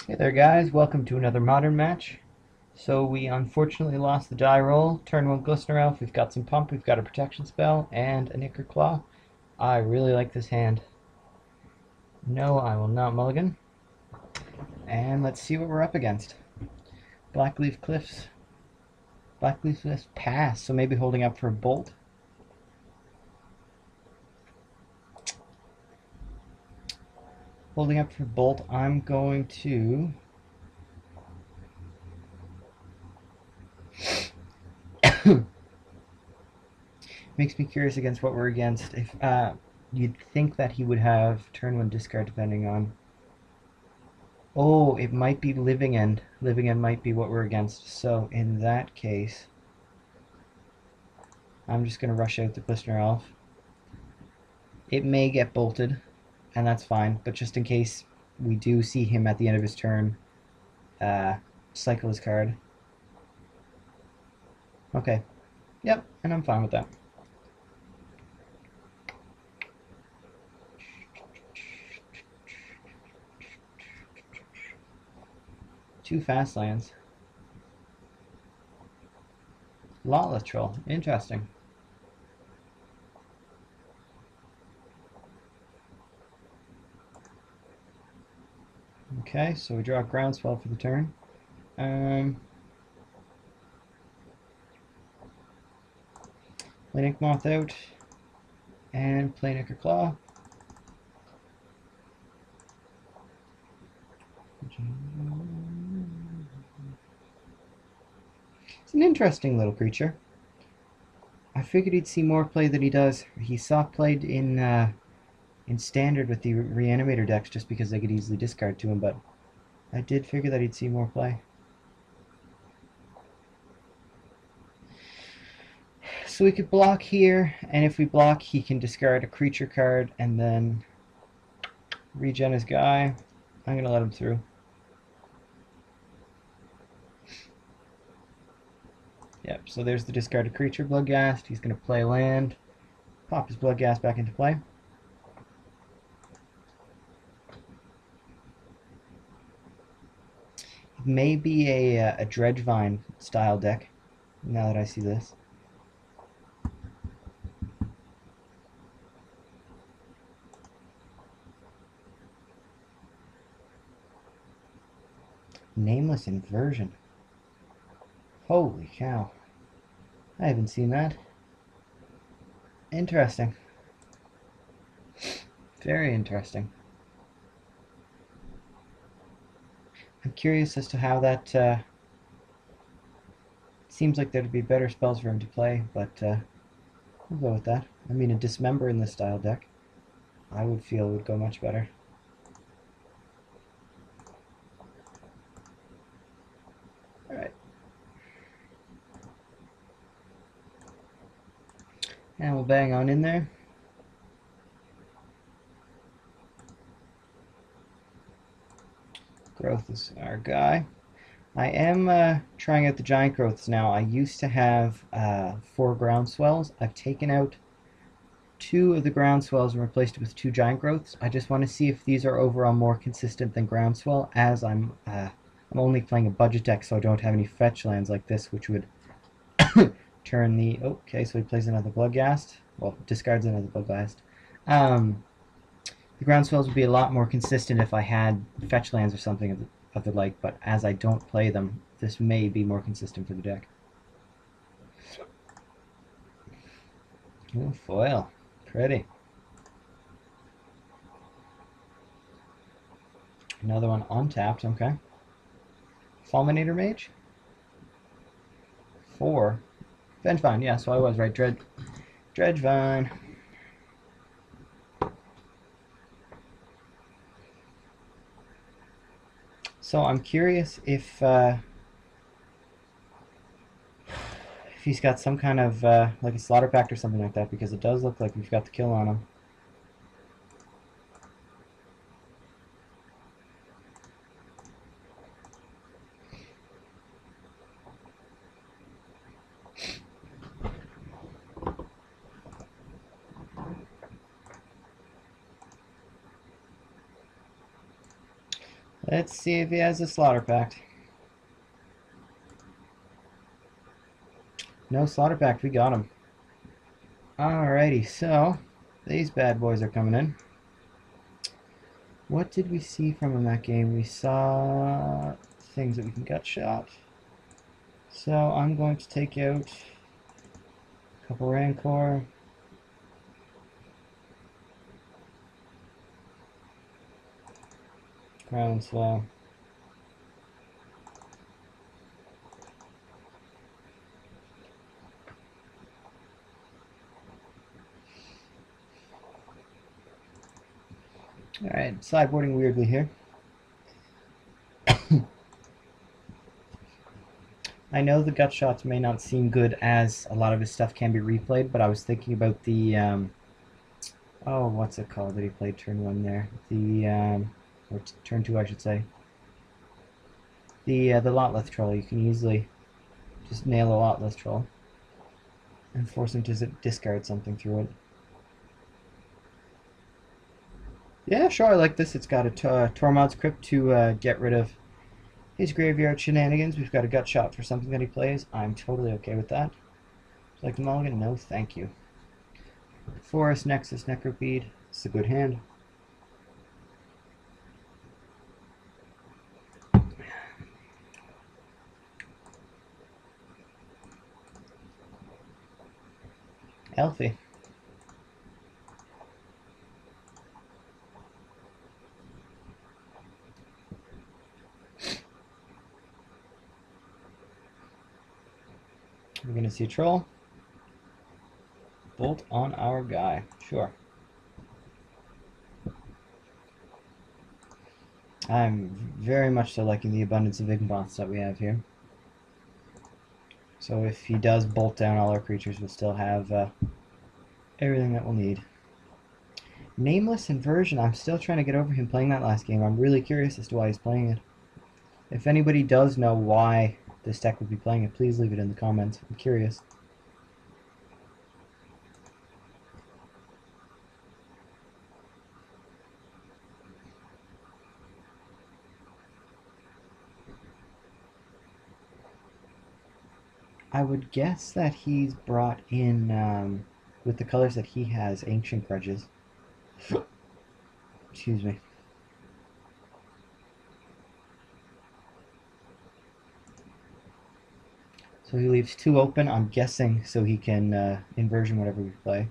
Hey there guys, welcome to another modern match. So we unfortunately lost the die roll. Turn 1 Glistener Elf, we've got some pump, we've got a protection spell, and an Ichorclaw. I really like this hand. No, I will not mulligan. And let's see what we're up against. Blackleaf Cliffs. Blackleaf Cliffs pass, so maybe holding up for a bolt. Holding up for a bolt, I'm going to... Makes me curious against what we're against. If you'd think that he would have turn 1 discard depending on... Oh, it might be Living End. Living End might be what we're against. So in that case, I'm just going to rush out the Glistener Elf. It may get bolted, and that's fine. But just in case we do see him at the end of his turn, cycle his card. Okay. Yep, and I'm fine with that. Two fast lands. Lawless Troll. Interesting. Okay, so we draw Groundswell for the turn. Play Moth out, and play Ichorclaw. It's an interesting little creature. I figured he'd see more play than he does. He saw played in Standard with the Reanimator decks just because they could easily discard to him, but I did figure that he'd see more play. So we could block here, and if we block, he can discard a creature card and then regen his guy. I'm going to let him through. Yep, so there's the discarded creature, Bloodghast. He's going to play land, pop his Bloodghast back into play. It may be a Dredgevine style deck, now that I see this. Nameless Inversion. Holy cow. I haven't seen that. Interesting. Very interesting. I'm curious as to how that... seems like there'd be better spells for him to play, but we'll go with that. I mean, a Dismember in this style deck, I would feel would go much better. Alright. And we'll bang on in there. Growth is our guy. I am trying out the giant growths now. I used to have 4 Groundswells. I've taken out 2 of the Groundswells and replaced it with 2 giant growths. I just want to see if these are overall more consistent than Groundswell, as I'm only playing a budget deck, so I don't have any fetch lands like this, which would turn the... Oh, okay, so he plays another Bloodghast. Well, discards another Bloodghast. The Groundswells would be a lot more consistent if I had fetch lands or something of the like, but as I don't play them, this may be more consistent for the deck. Ooh, foil. Pretty. Another one untapped, okay. Fulminator Mage? 4. Dredgevine, yeah, so I was right. Dredgevine. So I'm curious if he's got some kind of like a Slaughter Pact or something like that, because it does look like we've got the kill on him. Let's see if he has a Slaughter Pact. No Slaughter Pact, we got him. Alrighty, so these bad boys are coming in. What did we see from him that game? We saw things that we can gut shot. So I'm going to take out a couple Rancor. Groundswell. Alright, sideboarding weirdly here. I know the gut shots may not seem good as a lot of his stuff can be replayed, but I was thinking about the, oh, what's it called that he played turn 1 there? The, or turn 2 I should say. The Lotleth Troll. You can easily just nail a Lotleth Troll and force him to discard something through it. Yeah, sure, I like this. It's got a Tormod's Crypt to get rid of his graveyard shenanigans. We've got a gut shot for something that he plays. I'm totally okay with that. Would you like the mulligan? No, thank you. Forest, Nexus, Necropede. It's a good hand. Elfie. We're going to see a troll. Bolt on our guy. Sure. I'm very much so liking the abundance of Igmoths that we have here. So if he does bolt down all our creatures, we'll still have everything that we'll need. Nameless Inversion. I'm still trying to get over him playing that last game. I'm really curious as to why he's playing it. If anybody does know why this deck would be playing it, please leave it in the comments. I'm curious. I would guess that he's brought in, with the colors that he has, Ancient Grudges. Excuse me. So he leaves 2 open, I'm guessing, so he can inversion whatever we play.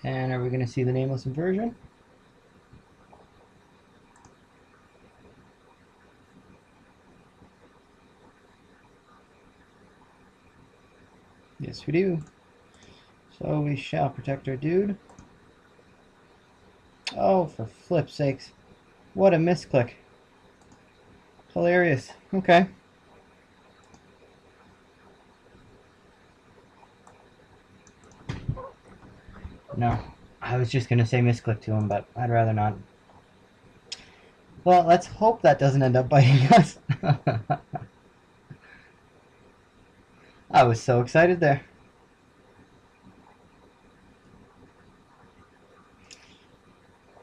And are we going to see the Nameless Inversion? Yes, we do. So we shall protect our dude. Oh, for flip's sakes. What a misclick. Hilarious. Okay. No, I was just going to say misclick to him, but I'd rather not. Well, let's hope that doesn't end up biting us. I was so excited there.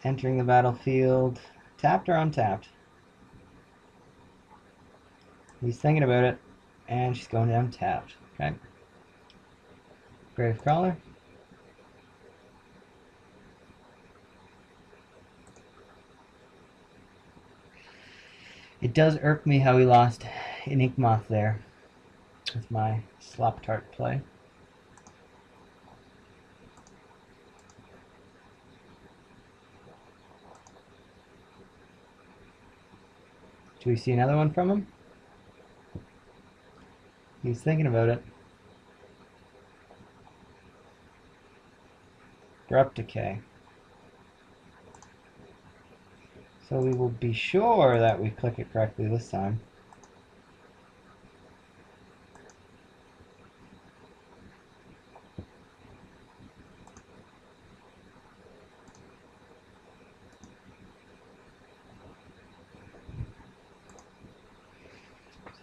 Entering the battlefield. Tapped or untapped? He's thinking about it, and she's going down tapped. Okay. Gravecrawler. It does irk me how he lost an Inkmoth there with my Slop Tart play. Do we see another one from him? He's thinking about it. Abrupt Decay. So we will be sure that we click it correctly this time.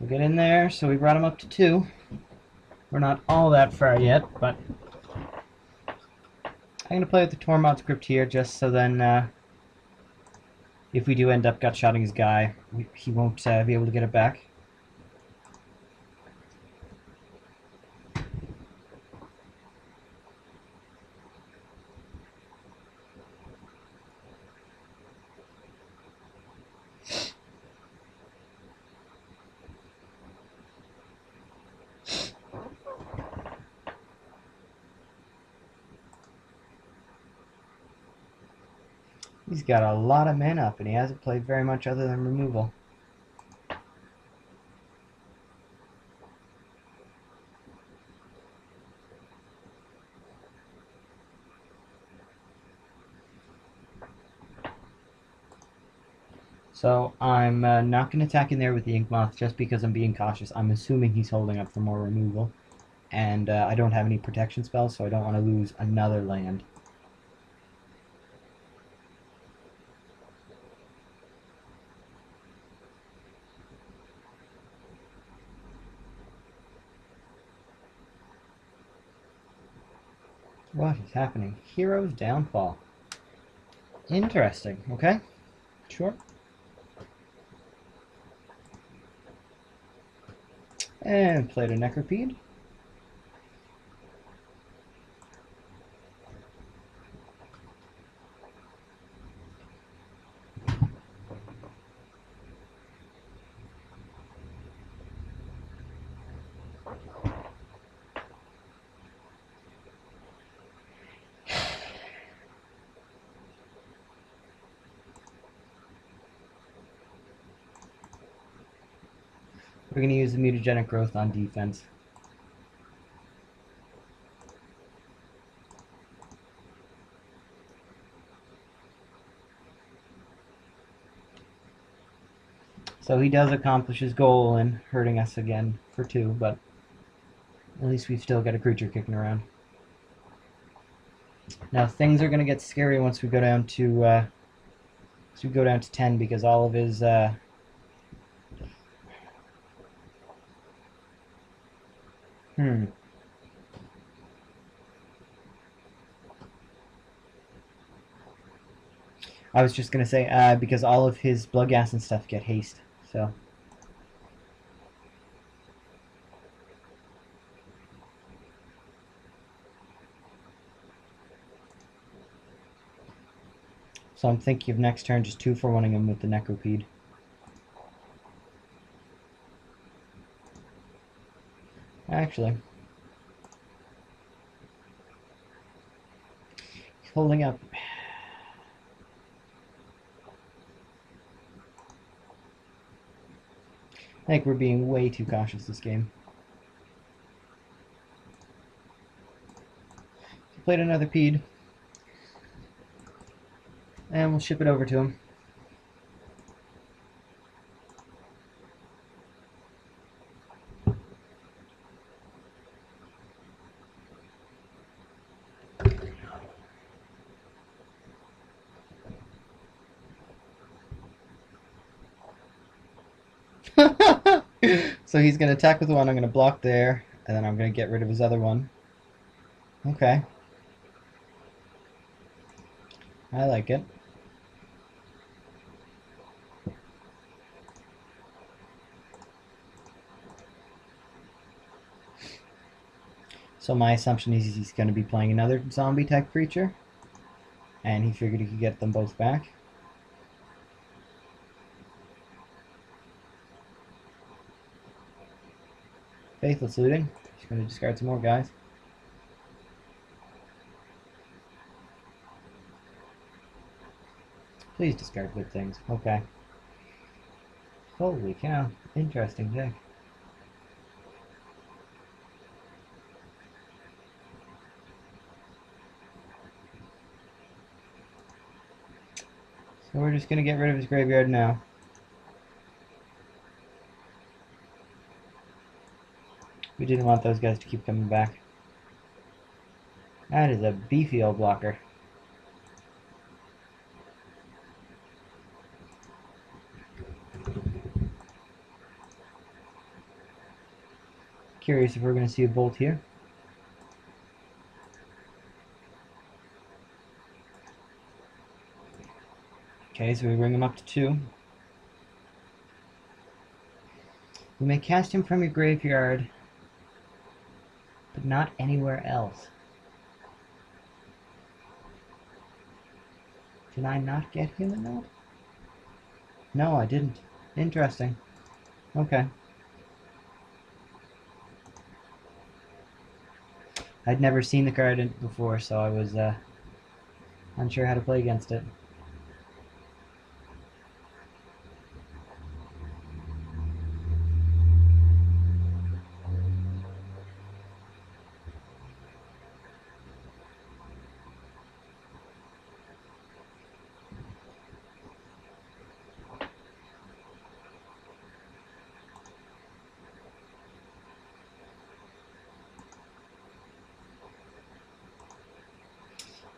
We'll get in there. So we brought him up to 2. We're not all that far yet, but I'm going to play with the Tormod script here just so then if we do end up gut-shotting his guy, he won't be able to get it back. He's got a lot of men up, and he hasn't played very much other than removal. So I'm not going to attack in there with the Ink Moth just because I'm being cautious. I'm assuming he's holding up for more removal. And I don't have any protection spells, so I don't want to lose another land. What is happening? Hero's Downfall. Interesting. Okay. Sure. And played a Necropede. We're going to use the mutagenic growth on defense. So he does accomplish his goal in hurting us again for 2, but at least we've still got a creature kicking around. Now things are going to get scary once we go down to 10 because all of his I was just going to say, because all of his Bloodghast and stuff get haste, so. So I'm thinking of next turn just 2-for-1ing him with the Necropede. Actually. He's holding up. I think we're being way too cautious this game. He played another Pede. And we'll ship it over to him. So he's going to attack with one, I'm going to block there, and then I'm going to get rid of his other one. Okay. I like it. So my assumption is he's going to be playing another zombie type creature, and he figured he could get them both back. Faithless looting. He's going to discard some more guys. Please discard good things. Okay. Holy cow. Interesting deck. So we're just going to get rid of his graveyard now. We didn't want those guys to keep coming back. That is a beefy old blocker. Curious if we're going to see a bolt here. Okay, so we bring him up to 2. You may cast him from your graveyard, but not anywhere else. Did I not get him in that? No, I didn't. Interesting. Okay. I'd never seen the card before, so I was unsure how to play against it.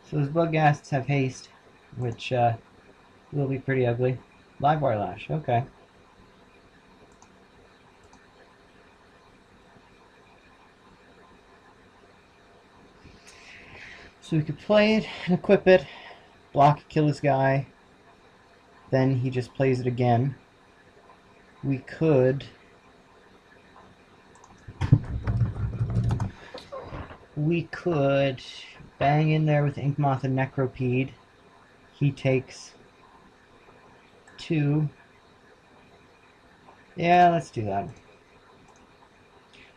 So those Buggasts have haste, which will be pretty ugly. Livewire Lash, okay. So we could play it and equip it, block, kill this guy, then he just plays it again. We could bang in there with Inkmoth and Necropede. He takes 2. Yeah, let's do that.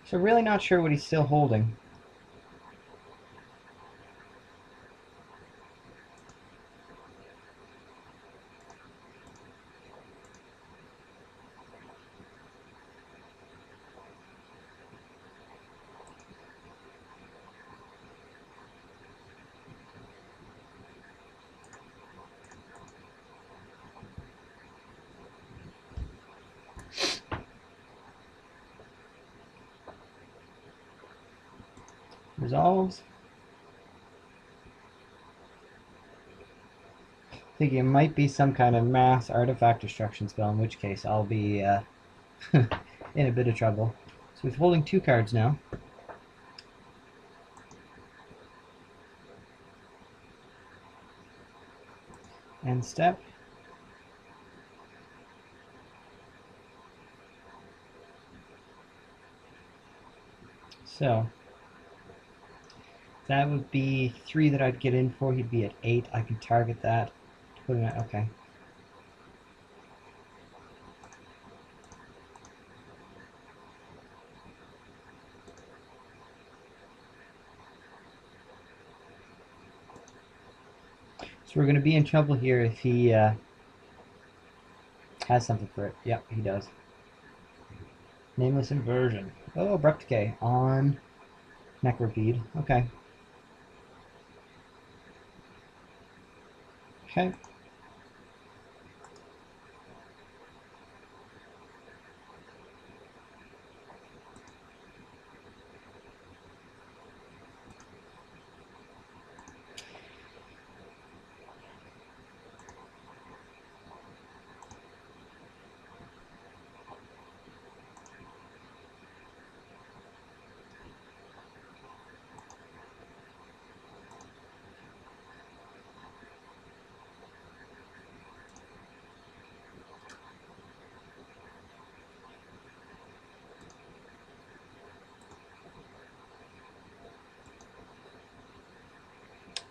So really not sure what he's still holding. Resolves. Thinking it might be some kind of mass artifact destruction spell, in which case I'll be in a bit of trouble. So he's holding 2 cards now. End step. So that would be 3 that I'd get in for. He'd be at 8. I can target that. Put him at, okay. So we're going to be in trouble here if he has something for it. Yep, he does. Nameless Inversion. Oh, Abrupt Decay on Necropede. Okay. Okay.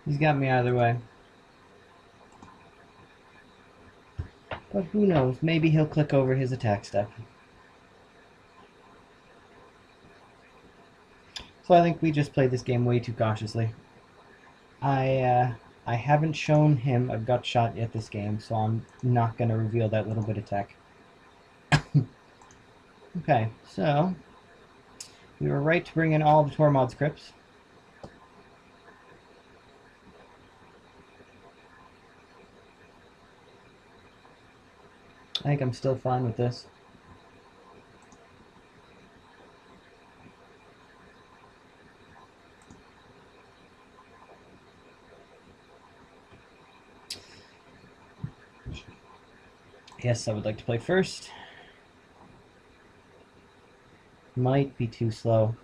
He's got me either way. But who knows? Maybe he'll click over his attack step. So I think we just played this game way too cautiously. I haven't shown him a gut shot yet this game, so I'm not going to reveal that little bit of tech. Okay, so we were right to bring in all the Tormod scripts. I think I'm still fine with this. Yes, I would like to play first. Might be too slow.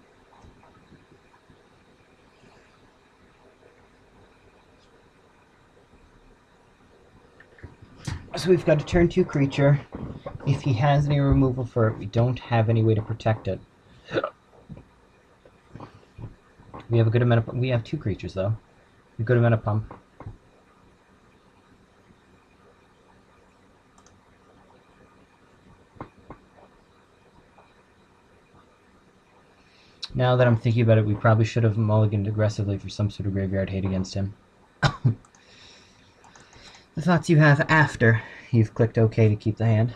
So we've got a turn 2 creature. If he has any removal for it, we don't have any way to protect it. We have a good amount of... We have 2 creatures, though. A good amount of pump. Now that I'm thinking about it, we probably should have mulliganed aggressively for some sort of graveyard hate against him. The thoughts you have after you've clicked OK to keep the hand.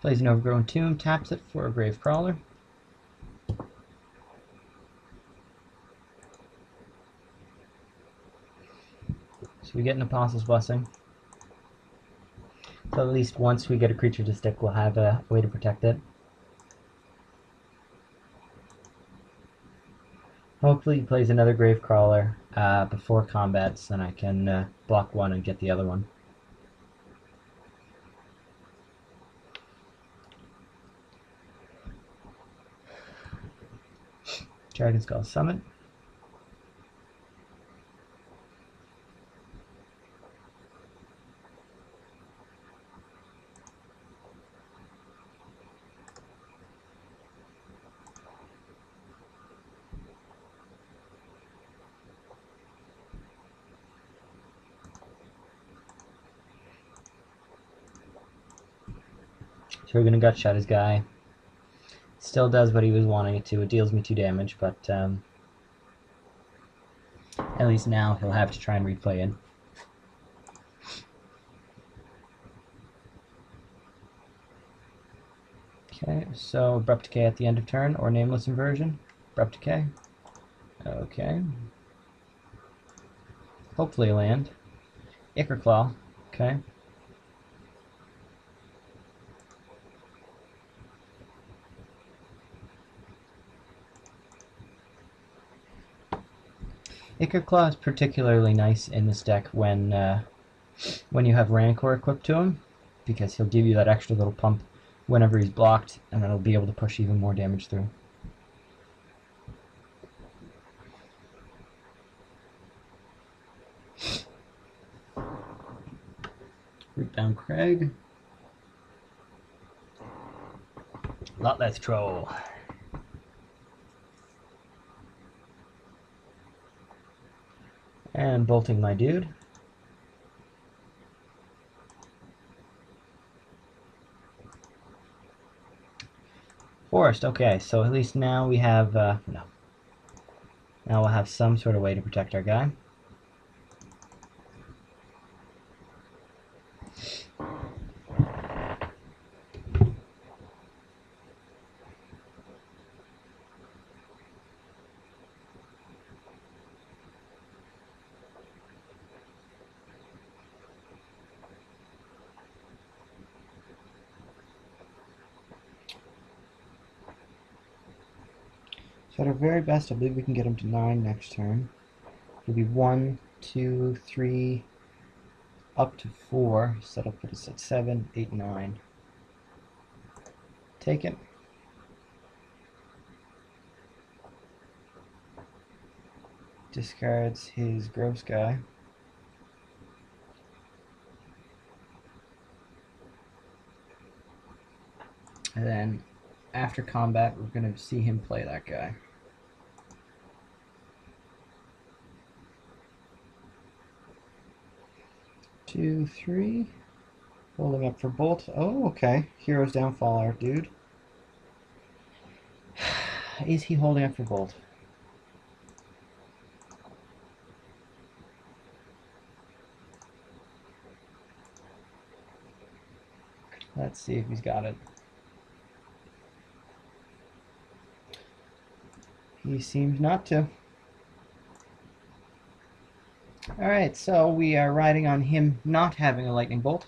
Plays an Overgrown Tomb, taps it for a Gravecrawler. So we get an Apostle's Blessing. So at least once we get a creature to stick, we'll have a way to protect it. Hopefully he plays another Gravecrawler before combat, so then I can block one and get the other one. Dragon Skull Summit. So we're going to Gutshot his guy. Still does what he was wanting it to. It deals me 2 damage, but at least now he'll have to try and replay it. Okay, so Abrupt Decay at the end of turn, or Nameless Inversion. Abrupt Decay. Okay. Hopefully land. Ichorclaw. Okay. Ichorclaw is particularly nice in this deck when you have Rancor equipped to him, because he'll give you that extra little pump whenever he's blocked, and then he'll be able to push even more damage through. Rootbound Crag. Lot less troll. And bolting my dude. Forest, okay, so at least now we have, no. Now we'll have some sort of way to protect our guy. So at our very best, I believe we can get him to 9 next turn. It'll be 1, 2, 3, up to 4. So that'll put us at 7, 8, 9. Take it. Discards his Gross guy. And then after combat, we're going to see him play that guy. Two, 3. Holding up for Bolt. Oh, okay. Hero's Downfall, our dude. Is he holding up for Bolt? Let's see if he's got it. He seems not to. Alright, so we are riding on him not having a lightning bolt.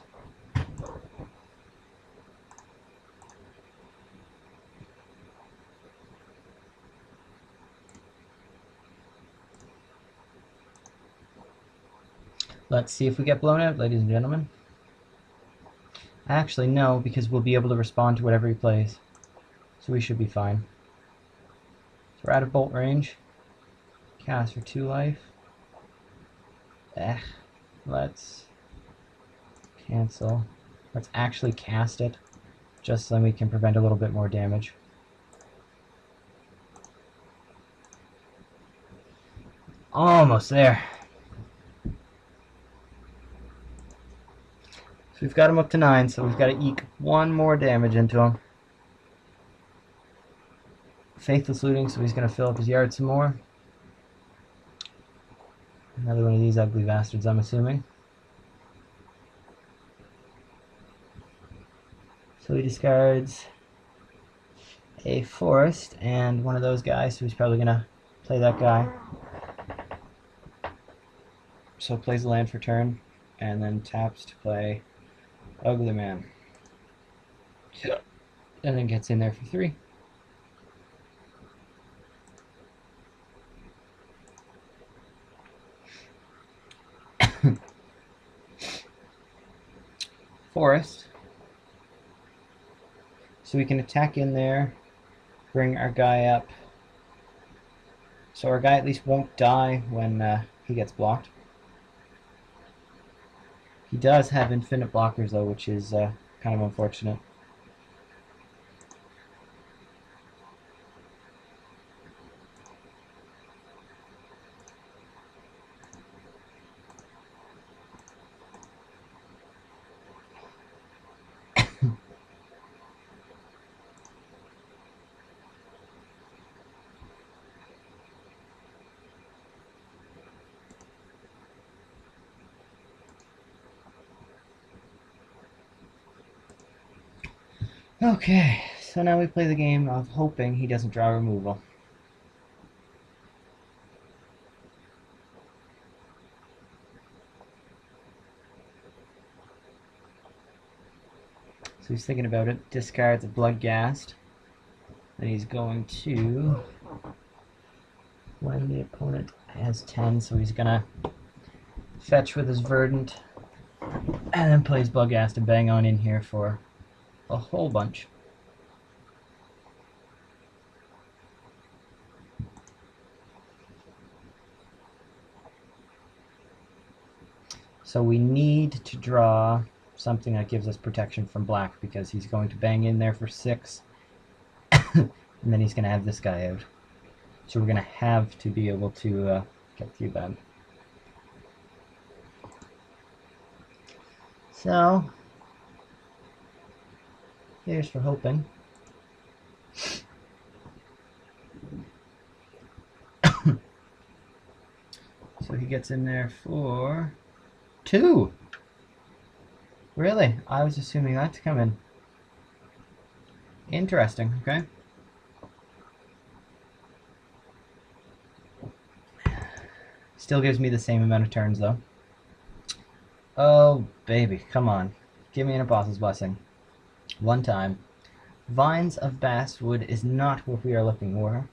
Let's see if we get blown out, ladies and gentlemen. Actually, no, because we'll be able to respond to whatever he plays. So we should be fine. So we're out of bolt range. Cast for 2 life. Let's cancel. Let's actually cast it, just so we can prevent a little bit more damage. Almost there. So we've got him up to 9, so we've got to eke 1 more damage into him. Faithless looting, so he's going to fill up his yard some more. Another one of these ugly bastards, I'm assuming. So he discards a forest and one of those guys, so he's probably going to play that guy. So plays a land for turn, and then taps to play Ugly Man. And then gets in there for 3. Forest. So we can attack in there, bring our guy up. So our guy at least won't die when he gets blocked. He does have infinite blockers though, which is kind of unfortunate. Okay, so now we play the game of hoping he doesn't draw removal. So he's thinking about it, discards a Bloodghast. Then he's going to, when the opponent has 10, so he's going to fetch with his Verdant, and then plays Bloodghast and bang on in here for a whole bunch. So we need to draw something that gives us protection from black, because he's going to bang in there for 6, and then he's going to have this guy out. So we're going to have to be able to get through that. So, here's for hoping. So he gets in there for 2. Really? I was assuming that to come in. Interesting, okay. Still gives me the same amount of turns though. Oh baby, come on. Give me an Apostle's Blessing. One time. Vines of Basswood is not what we are looking for.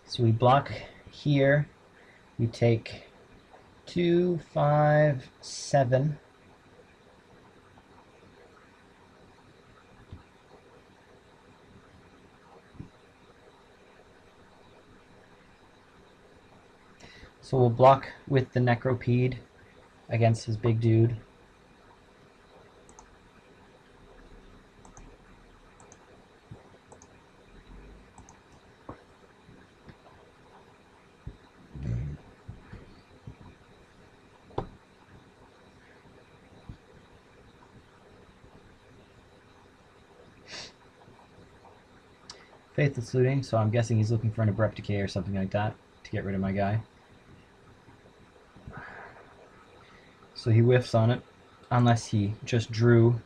So we block here. We take 2, 5, 7. So we'll block with the Necropede against his big dude. Faithless looting, so I'm guessing he's looking for an Abrupt Decay or something like that to get rid of my guy. So he whiffs on it, unless he just drew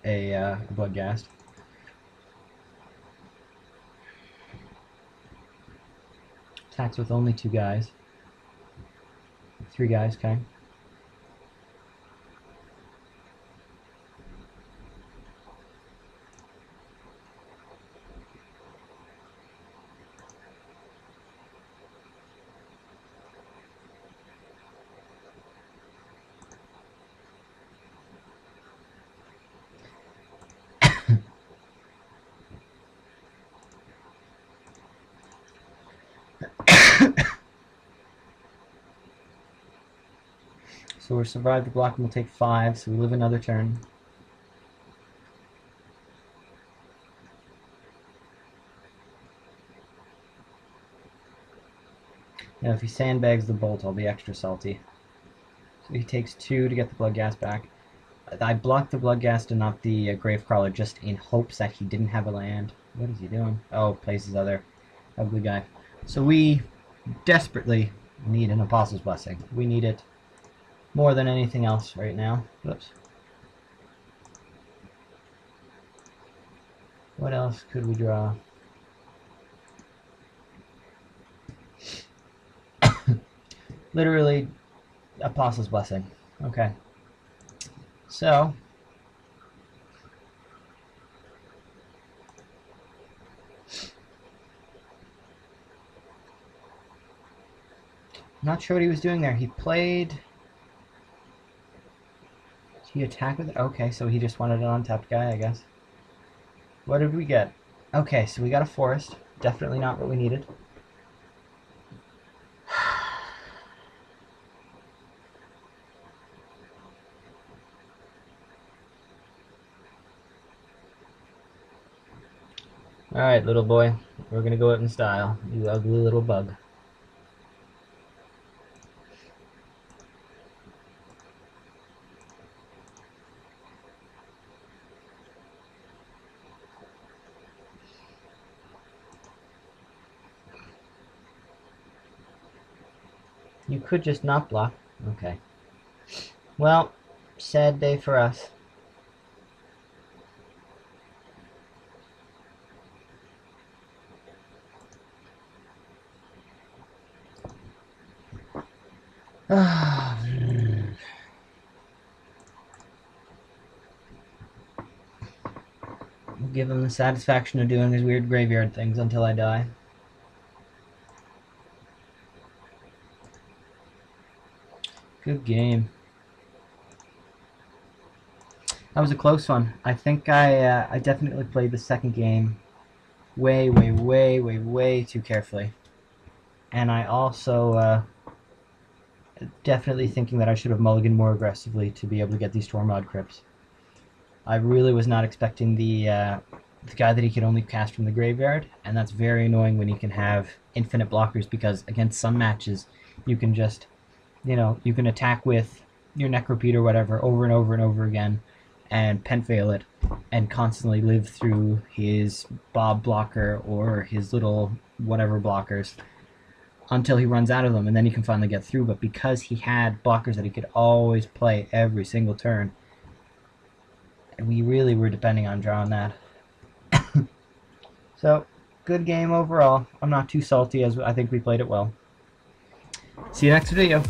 a Bloodghast. Attacks with only 2 guys. 3 guys, okay. So we'll survive the block and we'll take 5, so we live another turn. Now if he sandbags the bolt, I'll be extra salty. So he takes 2 to get the Bloodghast back. I blocked the Bloodghast and not the Gravecrawler just in hopes that he didn't have a land. What is he doing? Oh, plays his other ugly guy. So we desperately need an Apostle's Blessing. We need it more than anything else right now. Whoops. What else could we draw? Literally, Apostle's Blessing. Okay. So, not sure what he was doing there. He played... Did he attack with it? Okay, so he just wanted an untapped guy, I guess. What did we get? Okay, so we got a forest. Definitely not what we needed. Alright, little boy. We're gonna go out in style. You ugly little bug. You could just not block. Okay. Well, sad day for us. We'll give him the satisfaction of doing his weird graveyard things until I die. Good game. That was a close one. I think I definitely played the second game way too carefully. And I also definitely thinking that I should have mulliganed more aggressively to be able to get these Stormrod Crypts. I really was not expecting the guy that he could only cast from the graveyard, and that's very annoying when you can have infinite blockers, because against some matches you can just, you know, you can attack with your Necropede or whatever over and over and over again and pen fail it and constantly live through his Bob blocker or his little whatever blockers until he runs out of them, and then he can finally get through. But because he had blockers that he could always play every single turn, we really were depending on drawing that. So, good game overall. I'm not too salty, as I think we played it well. See you next video.